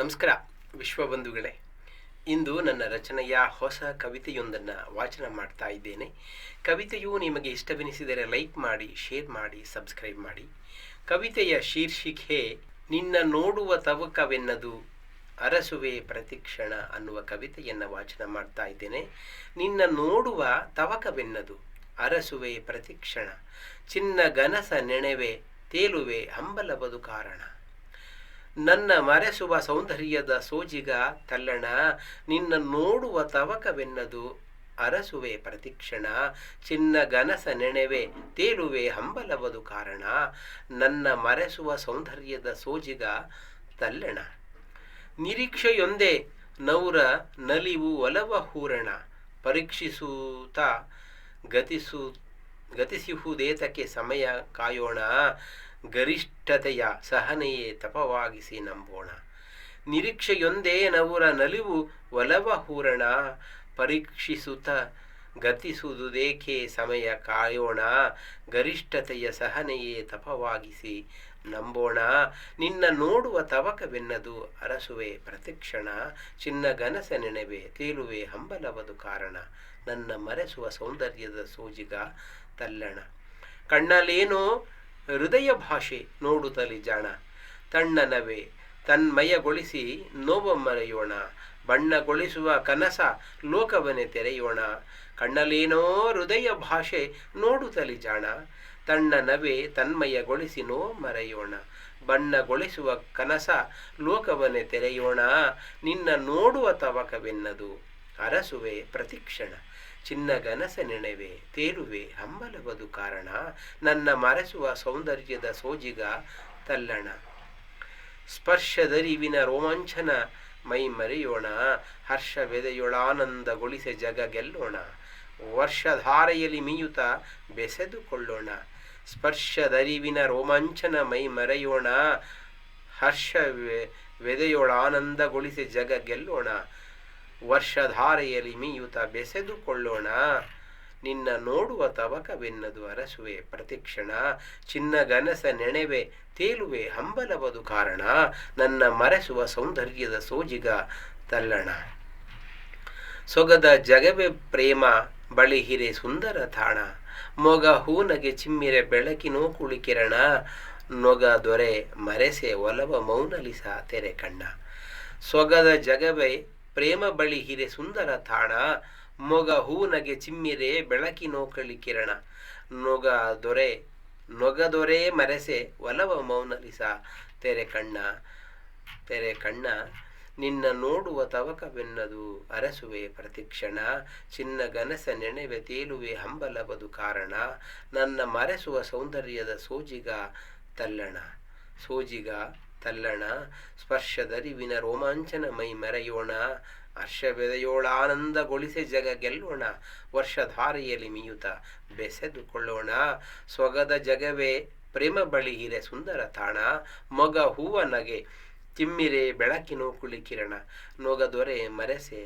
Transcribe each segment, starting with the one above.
ನಮಸ್ಕಾರ ವಿಶ್ವಬಂಧುಗಳೇ. ಇಂದು ನನ್ನ ರಚನೆಯ ಹೊಸ ಕವಿತೆಯೊಂದನ್ನು ವಾಚನ ಮಾಡ್ತಾ ಇದ್ದೇನೆ. ಕವಿತೆಯು ನಿಮಗೆ ಇಷ್ಟವೆನಿಸಿದರೆ ಲೈಕ್ ಮಾಡಿ, ಶೇರ್ ಮಾಡಿ, ಸಬ್ಸ್ಕ್ರೈಬ್ ಮಾಡಿ. ಕವಿತೆಯ ಶೀರ್ಷಿಕೆ ನಿನ್ನ ನೋಡುವ ತವಕವೆನ್ನದು ಅರಸುವೆ ಪ್ರತಿಕ್ಷಣ ಅನ್ನುವ ಕವಿತೆಯನ್ನು ವಾಚನ ಮಾಡ್ತಾ ಇದ್ದೇನೆ. ನಿನ್ನ ನೋಡುವ ತವಕವೆನ್ನದು ಅರಸುವೆ ಪ್ರತಿಕ್ಷಣ, ಚಿನ್ನ ಗನಸ ನೆನೆವೆ ತೇಲುವೆ ಹಂಬಲಬದು ಕಾರಣ. ನನ್ನ ಮರೆಸುವ ಸೌಂದರ್ಯದ ಸೋಜಿಗ ತಲ್ಲಣ, ನಿನ್ನ ನೋಡುವ ತವಕವೆನ್ನದು ಅರಸುವೆ ಪ್ರತಿಕ್ಷಣ, ಚಿನ್ನ ಗನಸ ನೆನೆವೆ ತೇಲುವೆ ಹಂಬಲಬದು ಕಾರಣ. ನನ್ನ ಮರೆಸುವ ಸೌಂದರ್ಯದ ಸೋಜಿಗ ತಲ್ಲಣ, ನಿರೀಕ್ಷೆಯೊಂದೇ ನೌರ ನಲಿವು ಒಲವ ಹೂರಣ, ಪರೀಕ್ಷಿಸುತ್ತ ಗತಿಸಿಹುದೇತಕ್ಕೆ ಸಮಯ ಕಾಯೋಣ, ಗರಿಷ್ಠತೆಯ ಸಹನೆಯೇ ತಪವಾಗಿಸಿ ನಂಬೋಣ. ನಿರೀಕ್ಷೆಯೊಂದೇ ನವುರ ನಲಿವು ಒಲವ ಹೂರಣ, ಪರೀಕ್ಷಿಸುತ್ತ ಗತಿಸುವುದೇಕೆ ಸಮಯ ಕಾಯೋಣ, ಗರಿಷ್ಠತೆಯ ಸಹನೆಯೇ ತಪವಾಗಿಸಿ ನಂಬೋಣ. ನಿನ್ನ ನೋಡುವ ತವಕವೆನ್ನದು ಅರಸುವೆ ಪ್ರತಿಕ್ಷಣ, ಚಿನ್ನ ಗನಸ ನೆನೆವೆ ತೇಲುವೆ ಹಂಬಲವದು ಕಾರಣ. ನನ್ನ ಮರೆಸುವ ಸೌಂದರ್ಯದ ಸೋಜಿಗ ತಲ್ಲಣ, ಕಣ್ಣಲೇನೋ ಹೃದಯ ಭಾಷೆ ನೋಡುತ್ತಲಿ ಜಾಣ, ತಣ್ಣನವೇ ತನ್ಮಯಗೊಳಿಸಿ ನೋವ ಮರೆಯೋಣ, ಬಣ್ಣಗೊಳಿಸುವ ಕನಸ ಲೋಕವನ್ನೇ ತೆರೆಯೋಣ. ಕಣ್ಣಲೇನೋ ಹೃದಯ ಭಾಷೆ ನೋಡುತ್ತಲಿ ಜಾಣ, ತಣ್ಣನವೇ ತನ್ಮಯಗೊಳಿಸಿ ನೋವ ಮರೆಯೋಣ, ಬಣ್ಣಗೊಳಿಸುವ ಕನಸ ಲೋಕವನ್ನೇ ತೆರೆಯೋಣ. ನಿನ್ನ ನೋಡುವ ತವಕವೆನ್ನದು ಅರಸುವೆ ಪ್ರತಿಕ್ಷಣ, ಚಿನ್ನ ಗನಸ ನೆನೆವೆ ತೇಲುವೆ ಹಂಬಲವದು ಕಾರಣ. ನನ್ನ ಮರೆಸುವ ಸೌಂದರ್ಯದ ಸೋಜಿಗ ತಲ್ಲಣ, ಸ್ಪರ್ಶದರಿವಿನ ರೋಮಾಂಚನ ಮೈ ಮರೆಯೋಣ, ಹರ್ಷವೆದೆಯೊಳಾನಂದಗೊಳಿಸೆ ಜಗ ಗೆಲ್ಲೋಣ, ವರ್ಷಧಾರೆಯಲ್ಲಿ ಮೀಯುತ ಬೆಸೆದುಕೊಳ್ಳೋಣ. ಸ್ಪರ್ಶದರಿವಿನ ರೋಮಾಂಚನ ಮೈ ಮರೆಯೋಣ, ಹರ್ಷವೆದೆಯೊಳಾನಂದಗೊಳಿಸೆ ಜಗ ಗೆಲ್ಲೋಣ, ವರ್ಷಧಾರೆಯಲ್ಲಿ ಮೀಯುತ ಬೆಸೆದುಕೊಳ್ಳೋಣ. ನಿನ್ನ ನೋಡುವ ತವಕವೆನ್ನದು ಅರಸುವೆ ಪ್ರತಿಕ್ಷಣ, ಚಿನ್ನ ಗನಸ ನೆನೆವೆ ತೇಲುವೆ ಹಂಬಲವದು ಕಾರಣ. ನನ್ನ ಮರೆಸುವ ಸೌಂದರ್ಯದ ಸೋಜಿಗ ತಲ್ಲಣ, ಸೊಗದ ಜಗವೇ ಪ್ರೇಮ ಬಳಿ ಹಿರೆ ಸುಂದರ ತಾಣ, ಮೊಗ ಹೂನಗೆ ಚಿಮ್ಮಿರೆ ಬೆಳಕಿನೋ ಕುಳಿಕಿರಣ, ನೊಗ ದೊರೆ ಮರೆಸೆ ಒಲವ ಮೌನಲಿಸ ತೆರೆ ಕಣ್ಣ. ಸೊಗದ ಜಗವೇ ಪ್ರೇಮ ಬಳಿ ಹಿರೆ ಸುಂದರ ತಾಣ, ಮೊಗ ಹೂನಗೆ ಚಿಮ್ಮಿರೆ ಬೆಳಕಿನೋ ಕಿರಣ, ನೊಗ ದೊರೆ ಮರೆಸೆ ಒಲವ ಮೌನಲಿಸ ತೆರೆ ಕಣ್ಣ. ನಿನ್ನ ನೋಡುವ ತವಕವೆನ್ನದು ಅರಸುವೆ ಪ್ರತಿಕ್ಷಣ, ಚಿನ್ನ ಗನಸ ನೆನೆವೆ ತೇಲುವೆ ಹಂಬಲವದು ಕಾರಣ. ನನ್ನ ಮರೆಸುವ ಸೌಂದರ್ಯದ ಸೋಜಿಗ ತಲ್ಲಣ, ಸ್ಪರ್ಶದರಿವಿನ ರೋಮಾಂಚನ ಮೈ ಮರೆಯೋಣ, ಹರ್ಷವೆದೆಯೋಳಾನಂದಗೊಳಿಸೆ ಜಗ ಗೆಲ್ಲೋಣ, ವರ್ಷಧಾರೆಯಲ್ಲಿ ಮೀಯುತ ಬೆಸೆದುಕೊಳ್ಳೋಣ. ಸೊಗದ ಜಗವೇ ಪ್ರೇಮ ಬಳಿ ಹಿರೆ ಸುಂದರ ತಾಣ, ಮೊಗ ಹೂವ ನಗೆ ಚಿಮ್ಮಿರೆ ಬೆಳಕಿನೋ ಕುಳಿಕಿರಣ, ನೊಗ ದೊರೆ ಮರೆಸೆ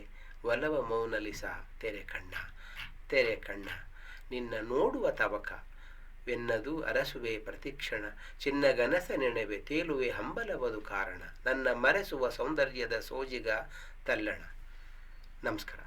ಒಲವ ಮೌನಲಿಸ ತೆರೆ ಕಣ್ಣ. ನಿನ್ನ ನೋಡುವ ತವಕವೆನ್ನದು ಅರಸುವೆ ಪ್ರತಿಕ್ಷಣ, ಚಿನ್ನ ಗನಸ ನೆನೆವೆ ತೇಲುವೆ ಹಂಬಲವದು ಕಾರಣ. ನನ್ನ ಮರೆಸುವ ಸೌಂದರ್ಯದ ಸೋಜಿಗ ತಲ್ಲಣ. ನಮಸ್ಕಾರ.